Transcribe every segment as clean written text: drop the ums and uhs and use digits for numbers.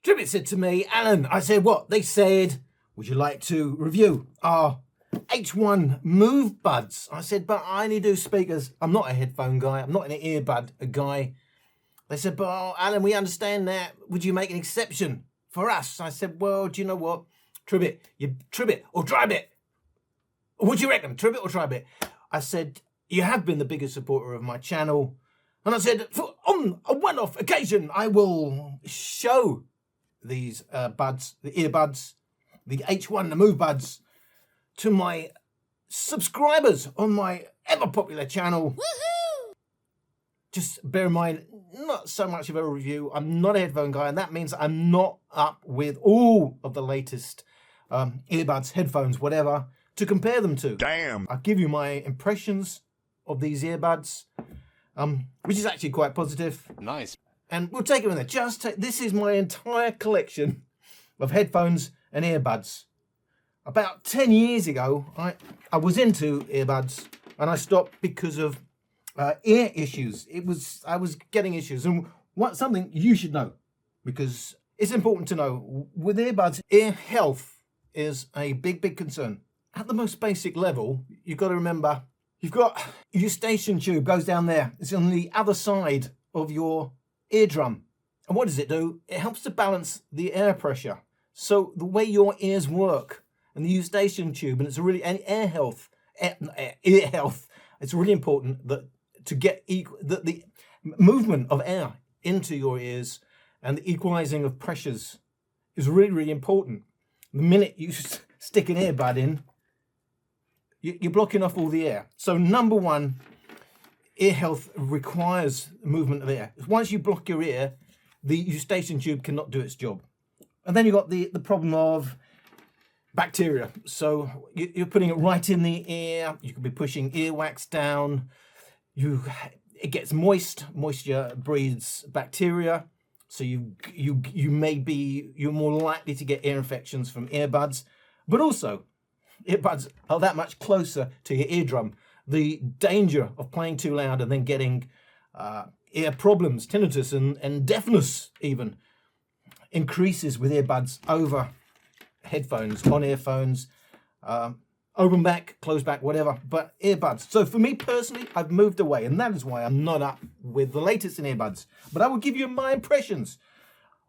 Tribit said to me, Alan, I said, what? They said, would you like to review our H1 Movebuds? I said, but I only do speakers. I'm not a headphone guy. I'm not an earbud guy. They said, but oh, Alan, we understand that. Would you make an exception for us? I said, well, do you know what? Tribit, you Tribit or Tribit. What do you reckon? Tribit or Tribit? I said, you have been the biggest supporter of my channel. And I said, on a one-off occasion, I will show these buds, the earbuds, the H1, the Movebuds, to my subscribers on my ever-popular channel. Woohoo! Just bear in mind, not so much of a review. I'm not a headphone guy, and that means I'm not up with all of the latest earbuds, headphones, whatever, to compare them to. Damn. I'll give you my impressions of these earbuds, which is actually quite positive. Nice. And we'll take it from there. This is my entire collection of headphones and earbuds. About 10 years ago, I was into earbuds and I stopped because of ear issues. I was getting issues, and something you should know, because it's important to know, with earbuds, ear health is a big concern. At the most basic level, you've got to remember, you've got your eustachian tube goes down there. It's on the other side of your eardrum. And what does it do? It helps to balance the air pressure. So the way your ears work, and the eustachian tube, and it's really, and ear health, it's really important that to get the movement of air into your ears and the equalizing of pressures is really important. The minute you stick an earbud in, you're blocking off all the air. So number one, ear health requires movement of air. Once you block your ear, the eustachian tube cannot do its job. And then you've got the problem of bacteria. So you're putting it right in the ear. You could be pushing earwax down. It gets moist. Moisture breeds bacteria. So you're more likely to get ear infections from earbuds. But also, earbuds are that much closer to your eardrum. The danger of playing too loud and then getting ear problems, tinnitus and deafness even, increases with earbuds over headphones, on earphones, open back, close back, whatever, but earbuds. So for me personally, I've moved away, and that is why I'm not up with the latest in earbuds. But I will give you my impressions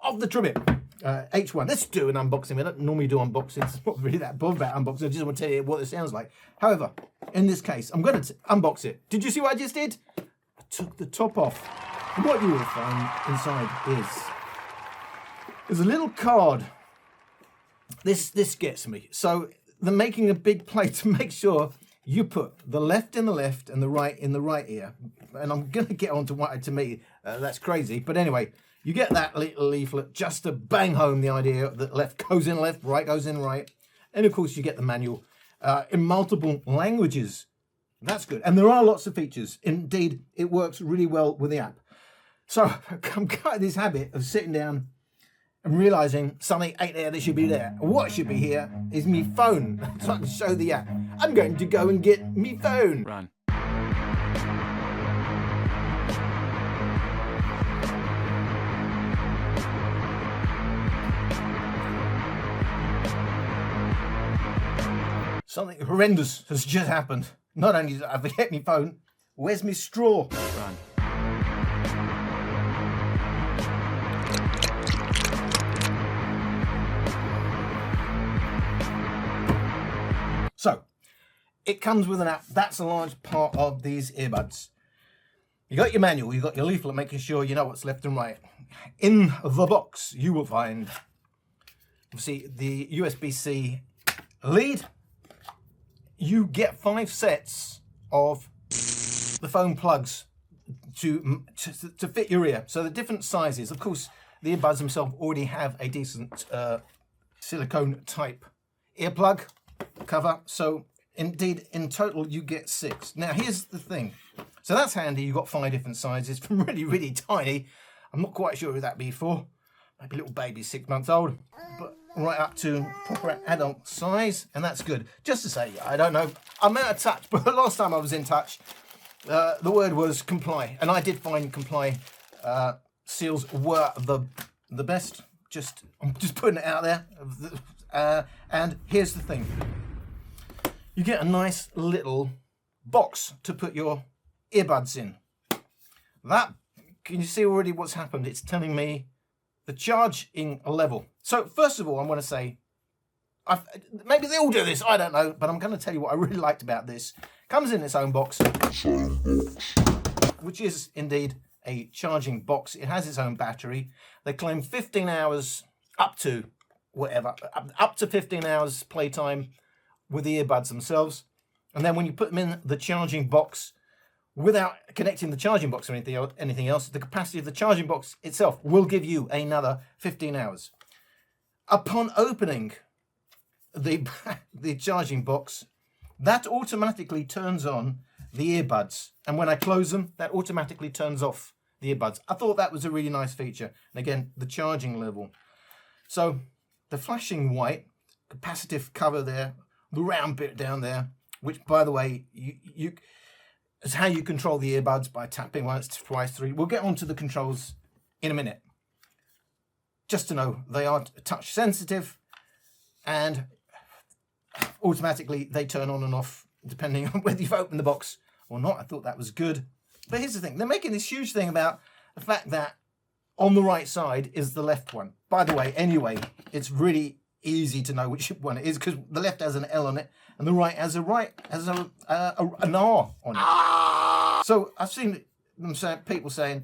of the Tribit H1. Let's do an unboxing. I don't normally do unboxings. I'm not really that bothered about unboxing. I just want to tell you what it sounds like. However, in this case, I'm going to unbox it. Did you see what I just did? I took the top off. And what you will find inside is a little card. This gets me. So they're making a big play to make sure you put the left in the left and the right in the right ear. And I'm going to get on to what, to me, that's crazy. But anyway, you get that little leaflet just to bang home the idea that left goes in left, right goes in right. And of course, you get the manual in multiple languages. That's good. And there are lots of features. Indeed, it works really well with the app. So I'm got this habit of sitting down and realizing something ain't there that should be there. What should be here is me phone, so I can show the app. I'm going to go and get me phone. Run. Something horrendous has just happened. Not only did I forget my phone, where's my straw? Run. So, it comes with an app. That's a large part of these earbuds. You got your manual, you got your leaflet, making sure you know what's left and right. In the box, you will find, obviously, the USB-C lead. You get 5 sets of the phone plugs to fit your ear. So the different sizes. Of course, the earbuds themselves already have a decent silicone type earplug cover. So indeed, in total, you get 6. Now, here's the thing. So that's handy. You've got 5 different sizes from really tiny. I'm not quite sure who that'd be for. Maybe little baby 6 months old, but right up to proper adult size, and that's good. Just to say, I don't know, I'm out of touch, but the last time I was in touch, the word was comply, and I did find comply seals were the best. I'm just putting it out there. And here's the thing. You get a nice little box to put your earbuds in. Can you see already what's happened? It's telling me the charging level. So first of all, I want to say, maybe they all do this, I don't know, but I'm going to tell you what I really liked about this. Comes in its own box, which is indeed a charging box. It has its own battery. They claim 15 hours up to 15 hours playtime with the earbuds themselves. And then when you put them in the charging box, without connecting the charging box or anything else, the capacity of the charging box itself will give you another 15 hours. Upon opening the charging box, that automatically turns on the earbuds. And when I close them, that automatically turns off the earbuds. I thought that was a really nice feature. And again, the charging level. So the flashing white capacitive cover there, the round bit down there, which by the way, it's how you control the earbuds by tapping once, twice, three. We'll get onto the controls in a minute. Just to know, they are touch sensitive and automatically they turn on and off depending on whether you've opened the box or not. I thought that was good. But here's the thing. They're making this huge thing about the fact that on the right side is the left one. By the way, anyway, it's really easy to know which one it is because the left has an L on it and the right has an R on it. So I've seen people saying,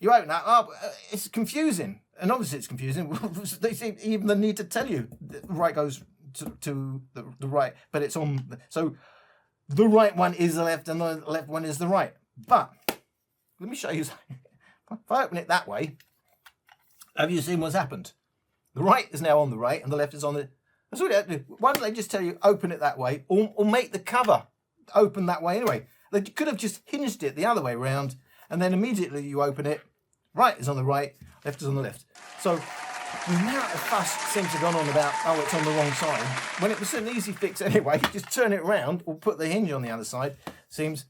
you open that up, it's confusing. And obviously it's confusing. They seem even the need to tell you the right goes to the right, but it's on. So the right one is the left and the left one is the right. But let me show you. If I open it that way, have you seen what's happened? The right is now on the right and the left is on the. That's what they have to do. Why don't they just tell you open it that way or make the cover open that way anyway? They could have just hinged it the other way around and then immediately you open it. Right is on the right, left is on the left. So the amount of fuss seems to have gone on about, oh, it's on the wrong side. When it was an easy fix anyway, just turn it around or put the hinge on the other side. Seems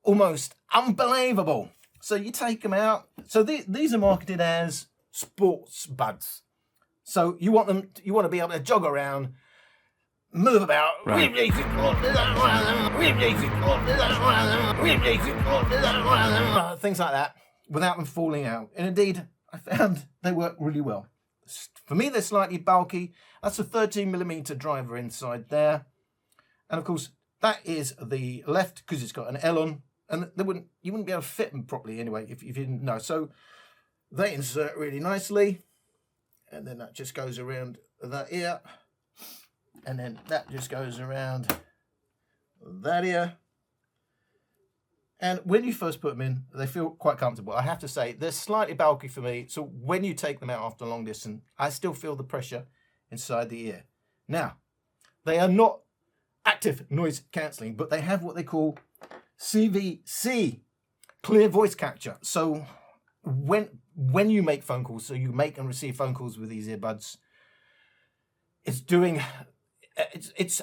almost unbelievable. So you take them out. So these are marketed as sports buds. So you want to be able to jog around, move about, right. Things like that without them falling out. And indeed, I found they work really well. For me, they're slightly bulky. That's a 13mm driver inside there. And of course, that is the left because it's got an L on. And you wouldn't be able to fit them properly anyway if you didn't know. So they insert really nicely. And then that just goes around that ear. And then that just goes around that ear. And when you first put them in, they feel quite comfortable. I have to say, they're slightly bulky for me. So when you take them out after a long distance, I still feel the pressure inside the ear. Now, they are not active noise cancelling, but they have what they call CVC, clear voice capture. So when you make phone calls, so you make and receive phone calls with these earbuds, it's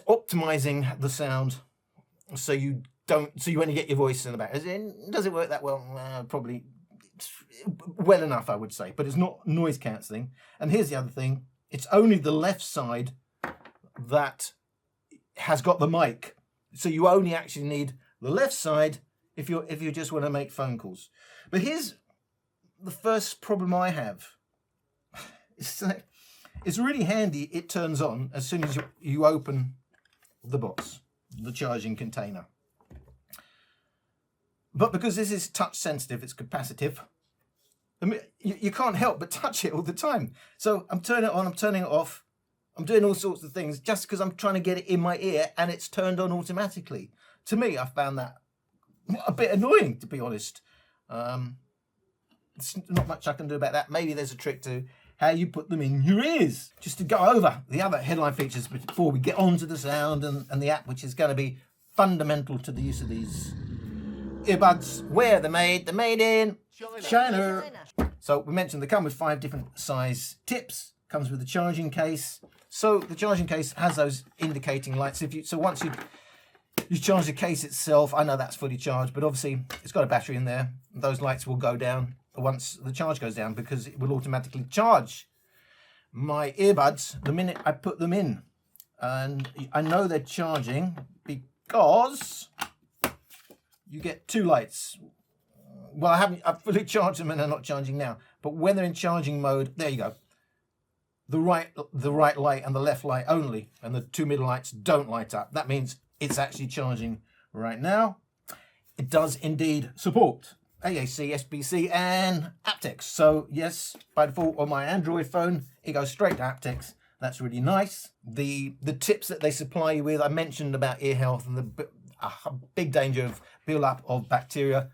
optimizing the sound so you only get your voice in the back. Does it work that well? Probably well enough, I would say, but it's not noise cancelling. And here's the other thing. It's only the left side that has got the mic. So you only actually need the left side if you just want to make phone calls. But here's the first problem I have. It's really handy. It turns on as soon as you open the box, the charging container. But because this is touch sensitive, it's capacitive. I mean, you can't help but touch it all the time. So I'm turning it on, I'm turning it off. I'm doing all sorts of things just because I'm trying to get it in my ear and it's turned on automatically. To me, I found that a bit annoying, to be honest. There's not much I can do about that. Maybe there's a trick to how you put them in your ears. Just to go over the other headline features before we get on to the sound and the app, which is going to be fundamental to the use of these earbuds. Where they're made in China. So we mentioned they come with 5 different size tips. Comes with the charging case. So the charging case has those indicating lights. Once you charge the case itself, I know that's fully charged, but obviously it's got a battery in there. Those lights will go down once the charge goes down because it will automatically charge. my earbuds the minute I put them in. And I know they're charging because you get two lights. Well, I've fully charged them and they're not charging now. But when they're in charging mode, there you go. The right light and the left light only, and the two middle lights don't light up. That means it's actually charging right now. It does indeed support AAC, SBC, and aptX. So yes, by default on my Android phone, it goes straight to aptX. That's really nice. The tips that they supply you with, I mentioned about ear health and the big danger of build-up of bacteria.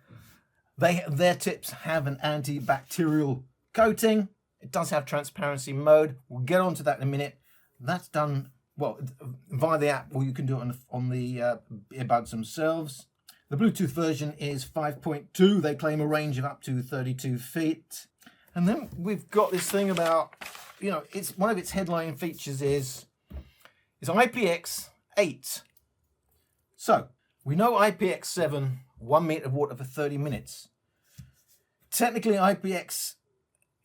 Their tips have an antibacterial coating. It does have transparency mode. We'll get onto that in a minute. That's done, well, via the app, or you can do it on the earbuds themselves. The Bluetooth version is 5.2. They claim a range of up to 32 feet. And then we've got this thing about, you know, it's one of its headline features is IPX8. So we know IPX7, 1 meter of water for 30 minutes. Technically, IPX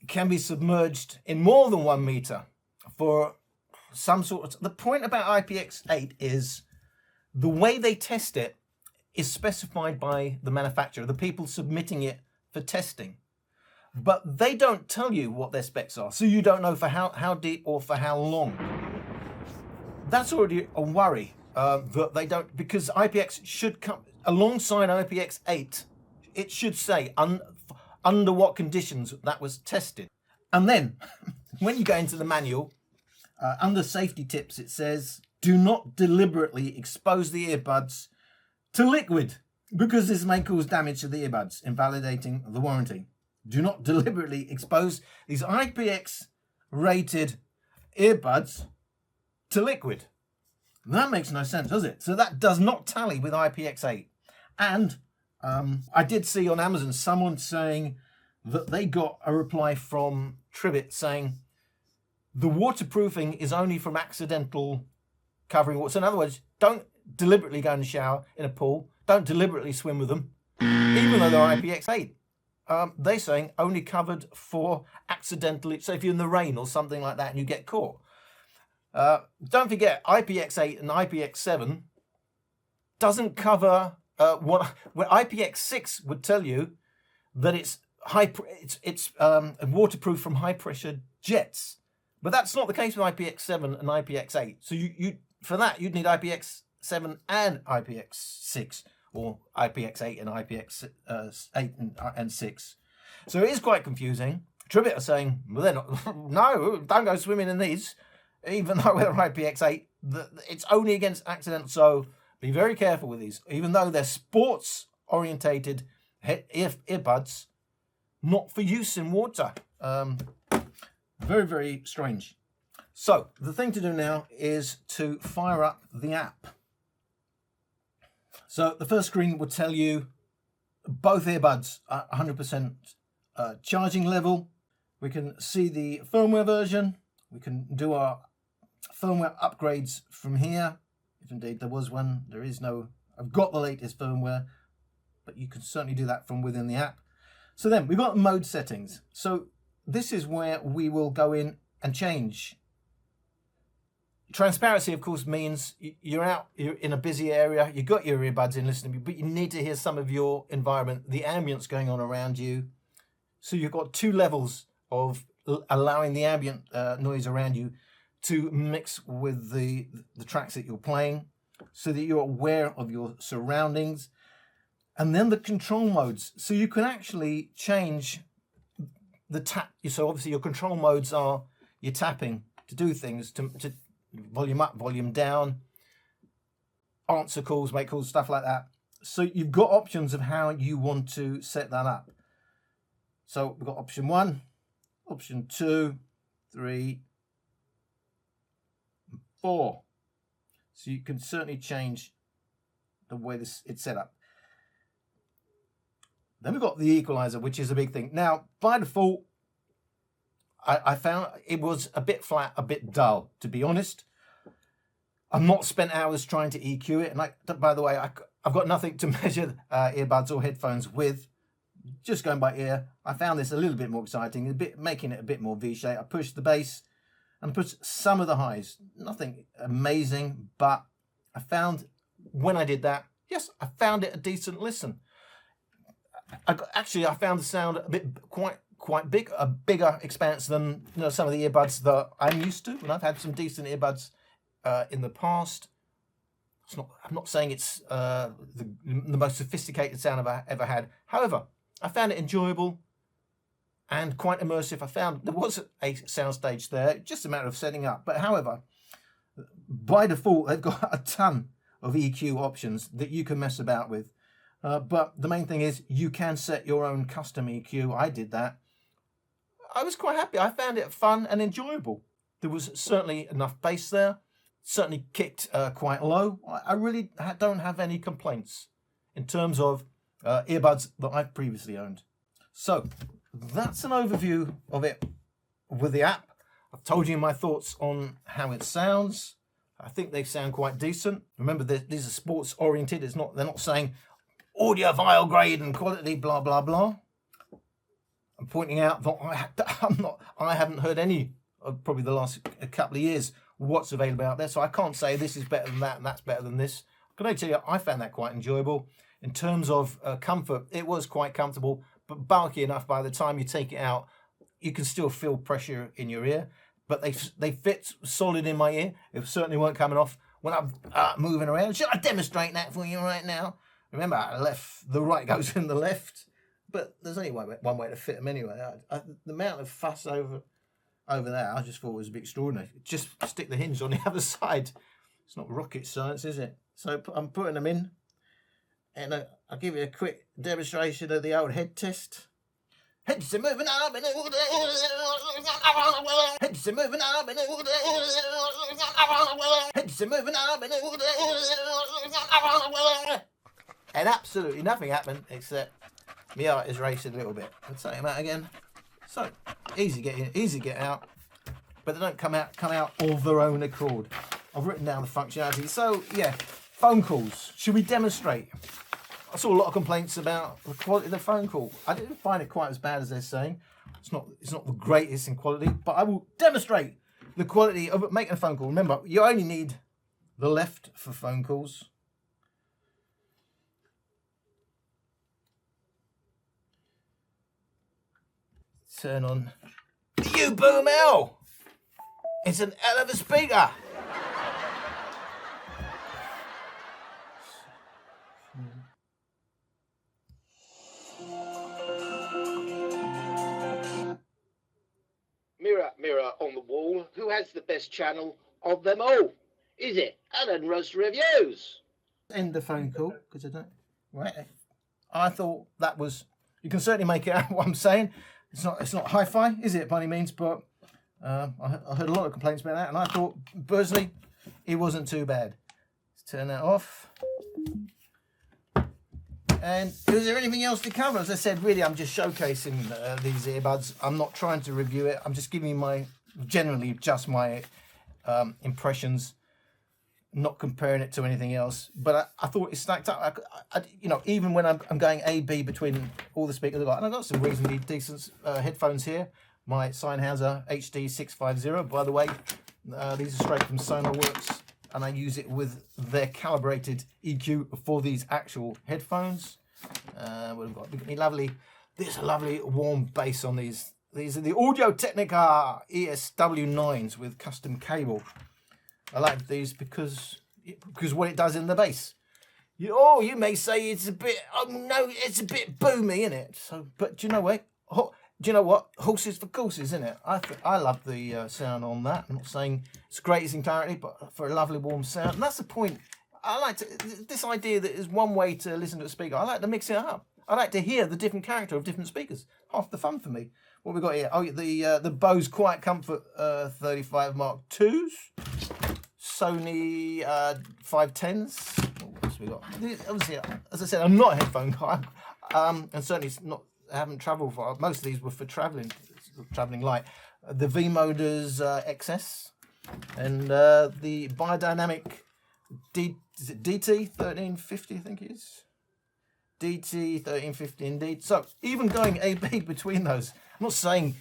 can be submerged in more than 1 meter for some sort of... The point about IPX8 is the way they test it is specified by the manufacturer, the people submitting it for testing. But they don't tell you what their specs are, so you don't know for how deep or for how long. That's already a worry that they don't, because IPX should come alongside IPX8. It should say under what conditions that was tested. And then when you go into the manual, under safety tips, it says, do not deliberately expose the earbuds to liquid because this may cause damage to the earbuds, invalidating the warranty. Do not deliberately expose these IPX rated earbuds to liquid. That makes no sense, does it? So that does not tally with IPX8. And I did see on Amazon someone saying that they got a reply from Tribit saying the waterproofing is only from accidental covering water. So in other words, don't deliberately go in the shower in a pool. Don't deliberately swim with them, even though they're IPX8. They're saying only covered for accidentally, so if you're in the rain or something like that and you get caught. Don't forget, IPX8 and IPX7 doesn't cover what IPX6 would tell you that it's waterproof from high pressure jets. But that's not the case with IPX7 and IPX8. So you for that you'd need IPX7 and IPX6, or IPX8 and IPX8 and 6. So it is quite confusing. Tribit are saying, well, they're not, no, don't go swimming in these, even though they're IPX8. It's only against accident, so be very careful with these. Even though they're sports-orientated earbuds, not for use in water. Very, very strange. So the thing to do now is to fire up the app. So the first screen will tell you both earbuds are 100% charging level. We can see the firmware version. We can do our firmware upgrades from here. If indeed there was one, there is no, I've got the latest firmware, but you can certainly do that from within the app. So then we've got mode settings. So this is where we will go in and change. Transparency, of course, means you're in a busy area, you've got your earbuds in listening, but you need to hear some of your environment, the ambience going on around you. So you've got two levels of allowing the ambient noise around you to mix with the tracks that you're playing, so that you're aware of your surroundings. And then the control modes. So you can actually change the tap. So obviously your control modes are your tapping to do things, to volume up, volume down, answer calls, make calls, stuff like that. So you've got options of how you want to set that up. So we've got option 1, option 2, 3, 4. So you can certainly change the way it's set up. Then we've got the equalizer, which is a big thing. Now, by default, I found it was a bit flat, a bit dull, to be honest. I've not spent hours trying to EQ it. And by the way, I've got nothing to measure earbuds or headphones with. Just going by ear, I found this a little bit more exciting, making it a bit more V-shaped. I pushed the bass and put some of the highs. Nothing amazing, but I found when I did that, yes, I found it a decent listen. Actually, I found the sound a bit quite big, a bigger expanse than some of the earbuds that I'm used to. And I've had some decent earbuds in the past. I'm not saying it's the most sophisticated sound I've ever had. However, I found it enjoyable and quite immersive. I found there was a soundstage there, just a matter of setting up. But however, by default, they've got a ton of EQ options that you can mess about with. But the main thing is you can set your own custom EQ. I did that. I was quite happy. I found it fun and enjoyable. There was certainly enough bass there. Certainly kicked quite low. I really don't have any complaints in terms of earbuds that I've previously owned. So that's an overview of it with the app. I've told you my thoughts on how it sounds. I think they sound quite decent. Remember, these are sports oriented. They're not saying audiophile grade and quality, blah blah blah. I'm pointing out that I haven't heard any of probably the last couple of years what's available out there, so I can't say this is better than that and that's better than this. Can I tell you, I found that quite enjoyable. In terms of comfort, it was quite comfortable, but bulky enough by the time you take it out, you can still feel pressure in your ear. But they fit solid in my ear. It certainly weren't coming off when I'm moving around. Should I demonstrate that for you right now? Remember, the right goes in the left, but there's only one way to fit them anyway. The amount of fuss over there, I just thought was a bit extraordinary. Just stick the hinge on the other side. It's not rocket science, is it? So I'm putting them in, and I'll give you a quick demonstration of the old head test. Heads are moving up, heads are moving up, heads are moving up, and absolutely nothing happened except my heart is racing a little bit. I'll take them out again. So easy get in, easy get out, but they don't come out of their own accord. I've written down the functionality. So yeah, phone calls. Should we demonstrate? I saw a lot of complaints about the quality of the phone call. I didn't find it quite as bad as they're saying. It's not the greatest in quality, but I will demonstrate the quality of making a phone call. Remember, you only need the left for phone calls. Turn on the U-Boom L. It's an hell of a speaker. Mirror, mirror on the wall, who has the best channel of them all? Is it Alan Russ Reviews? End the phone call, because I don't... Right. I thought that was... You can certainly make it out what I'm saying. It's not hi-fi, is it, by any means, but I heard a lot of complaints about that, and I thought, personally, it wasn't too bad. Let's turn that off. And is there anything else to cover? As I said, really, I'm just showcasing these earbuds. I'm not trying to review it. I'm just giving you generally just my impressions, not comparing it to anything else. But I thought it stacked up. Even when I'm going A/B between all the speakers I've got, and I've got some reasonably decent headphones here. My Sennheiser HD 650. By the way, these are straight from SonarWorks, and I use it with their calibrated EQ for these actual headphones. We've got this lovely warm bass on these. These are the Audio-Technica ESW9s with custom cable. I like these because what it does in the bass. You may say it's a bit boomy, isn't it? So, but do you know what? Horses for courses, isn't it? I love the sound on that. I'm not saying it's greatest in clarity, but for a lovely warm sound. And that's the point. I like this idea that is one way to listen to a speaker. I like to mix it up. I like to hear the different character of different speakers. Half the fun for me. What we got here? Oh, the Bose Quiet Comfort 35 Mark IIs. Sony 510s. What else we got? Obviously, as I said, I'm not a headphone guy, and certainly not. I haven't travelled far. Most of these were for travelling light. The V-Moders XS and the Biodynamic DT 1350, I think it is. DT 1350 indeed. So even going A/B between those, I'm not saying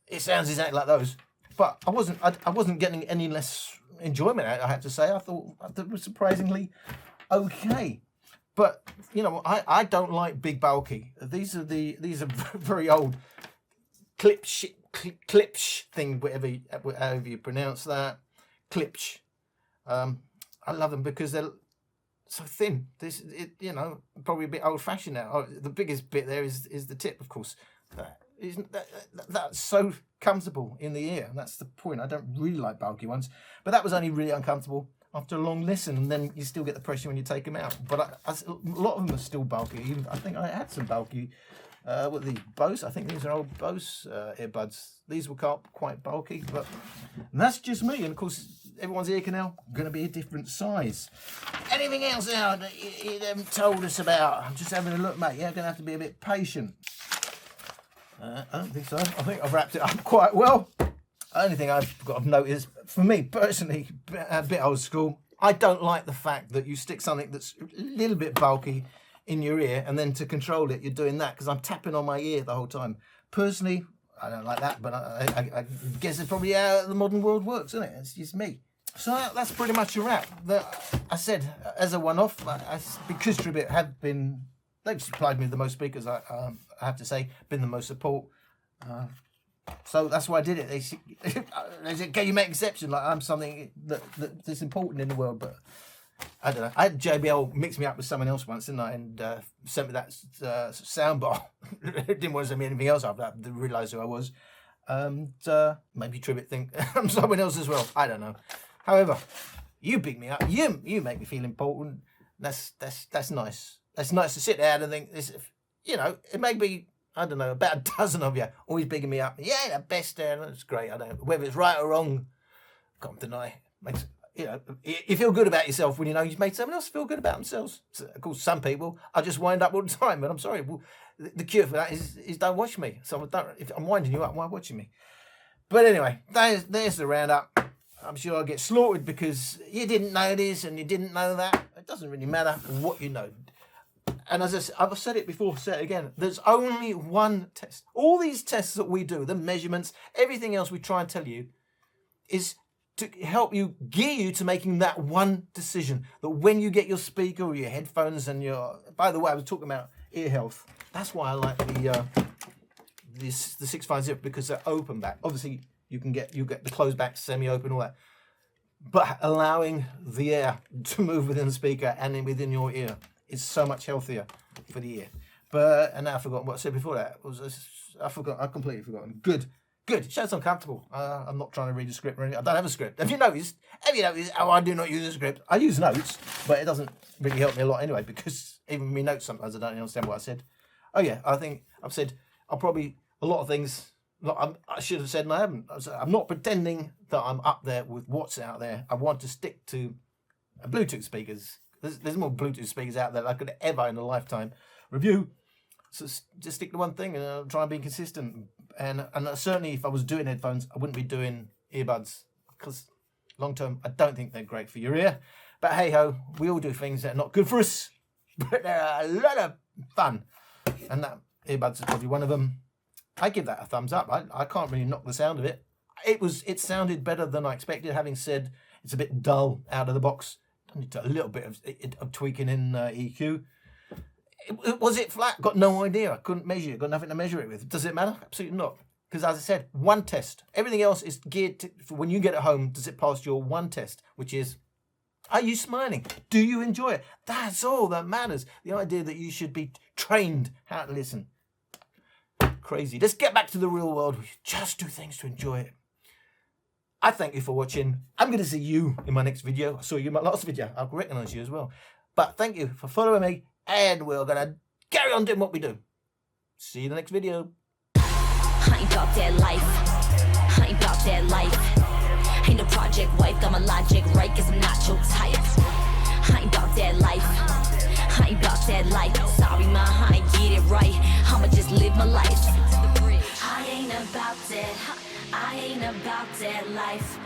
it sounds exactly like those, but I wasn't getting any less enjoyment out, I have to say. I thought that was surprisingly okay. But you know, I don't like big bulky. These are very old clipsh thing, however you pronounce that, clipsh. I love them because they're so thin. You know, probably a bit old fashioned now. Oh, the biggest bit there is the tip, of course. That's so comfortable in the ear. That's the point. I don't really like bulky ones, but that was only really uncomfortable after a long listen, and then you still get the pressure when you take them out. But a lot of them are still bulky. Even I think I had some bulky. What are these? Bose? I think these are old Bose earbuds. These were quite bulky, but that's just me. And of course, everyone's ear canal going to be a different size. Anything else now that you told us about? I'm just having a look, mate. You're going to have to be a bit patient. I don't think so. I think I've wrapped it up quite well. Only thing I've got to note is, for me personally, a bit old school, I don't like the fact that you stick something that's a little bit bulky in your ear, and then to control it, you're doing that, because I'm tapping on my ear the whole time. Personally, I don't like that, but I guess it's probably how the modern world works, isn't it? It's just me. So that's pretty much a wrap. I said, as a one-off, because Tribit have been, they've supplied me with the most speakers, I have to say, been the most support. So that's why I did it. They said, can you make exception? Like I'm something that's important in the world, but I don't know. I had JBL mix me up with someone else once, didn't I? And sent me that soundbar. Didn't want to send me anything else after that. Didn't realise who I was. Maybe Tribit think I'm someone else as well. I don't know. However, you pick me up. You make me feel important. That's nice. That's nice to sit there and think this. You know, it may be, I don't know, about a dozen of you always bigging me up. Yeah, the best there. That's great. I don't know whether it's right or wrong. Can't deny. Makes, you know, you feel good about yourself when you know you've made someone else feel good about themselves. So, of course, some people I just wind up all the time, but I'm sorry. Well, the cure for that is don't watch me. So if I'm winding you up, why watching me? But anyway, there's the roundup. I'm sure I'll get slaughtered because you didn't know this and you didn't know that. It doesn't really matter what you know. And as I've said it before, say it again, there's only one test. All these tests that we do, the measurements, everything else we try and tell you, is to help you, gear you to making that one decision. That when you get your speaker or your headphones and your, by the way, I was talking about ear health. That's why I like the 650, because they're open back. Obviously, you get the closed back, semi-open, all that. But allowing the air to move within the speaker and within your ear is so much healthier for the ear. But, and now I've forgotten what I said before that. I completely forgotten. Good. It shows I'm comfortable. I'm not trying to read a script or anything. I don't have a script. Have you noticed? Oh, I do not use a script. I use notes, but it doesn't really help me a lot anyway, because even me notes, sometimes I don't understand what I said. Oh yeah, I think I've said, I'll probably, a lot of things, I should have said and I haven't. I'm not pretending that I'm up there with what's out there. I want to stick to Bluetooth speakers. There's more Bluetooth speakers out there than I could ever in a lifetime review. So just stick to one thing and I'll try and be consistent. And certainly if I was doing headphones, I wouldn't be doing earbuds, because long term, I don't think they're great for your ear. But hey ho, we all do things that are not good for us, but they're a lot of fun. And that earbuds is probably one of them. I give that a thumbs up. I can't really knock the sound of it. It sounded better than I expected. Having said it's a bit dull out of the box. A little bit of tweaking in EQ. Was it flat? Got no idea. I couldn't measure it. Got nothing to measure it with. Does it matter? Absolutely not. Because as I said, one test. Everything else is geared to, for when you get it home, does it pass your one test, which is, are you smiling? Do you enjoy it? That's all that matters. The idea that you should be trained how to listen. Crazy. Let's get back to the real world. We just do things to enjoy it. I thank you for watching. I'm going to see you in my next video. I saw you in my last video. I'll recognize you as well. But thank you for following me. And we're going to carry on doing what we do. See you in the next video. I ain't about that life. I ain't about that life. Ain't no project wife. Got my logic right, cause I'm not your type. I ain't about that life. I ain't about that life. Sorry, ma, I ain't get it right. I'ma just live my life. I ain't about that. I ain't about that life.